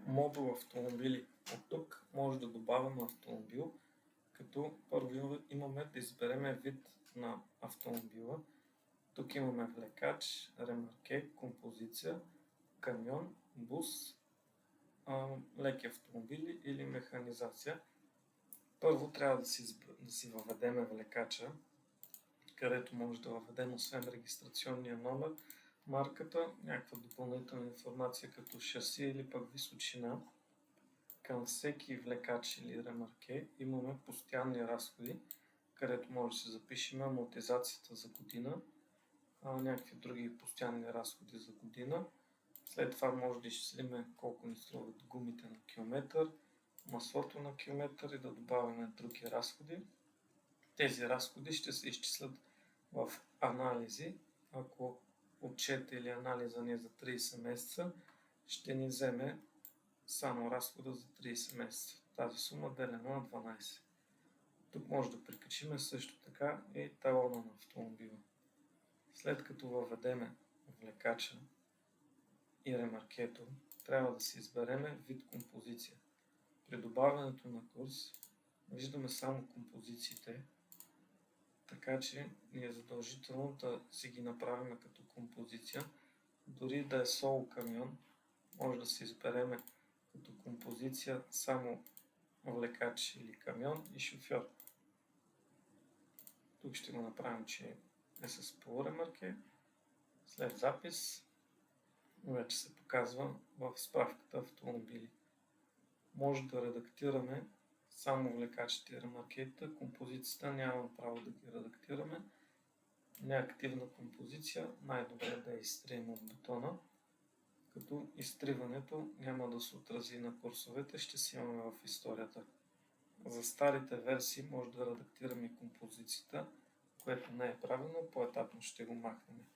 Модул автомобили. От тук може да добавяме автомобил, като първо имаме да избереме вид на автомобила. Тук имаме влекач, ремарке, композиция, камион, бус, леки автомобили или механизация. Първо трябва да си въведеме влекача, където може да въведем освен регистрационния номер, марката, някаква допълнителна информация като шаси или пък височина. Към всеки влекач или ремарке имаме постоянни разходи, където може да се запишем амортизацията за година, някакви други постоянни разходи за година. След това може да изчислим колко ни струват гумите на километър, маслото на километър и да добавяме други разходи. Тези разходи ще се изчислят в анализи. Ако отчета или анализа ни е за 30 месеца, ще ни вземе само разхода за 30 месеца. Тази сума делена на 12. Тук може да прикачим също така и талона на автомобила. След като въведеме влекача и ремаркето, трябва да си избереме вид композиция. При добавянето на курс виждаме само композициите, така че ни е задължително да си ги направим като композиция. Дори да е соло камион, може да си избереме като композиция само влекач или камион и шофьор. Тук ще го направим, че е с полуремарке. След запис вече се показва в справката автомобили. Може да редактираме само влекачите и ремаркета. Композицията нямаме право да ги редактираме. Неактивна композиция най-добре да я изтрием от бутона, като изтриването няма да се отрази на курсовете, ще си имаме в историята. За старите версии може да редактираме композицията, което не е правилно, по-етапно ще го махнем.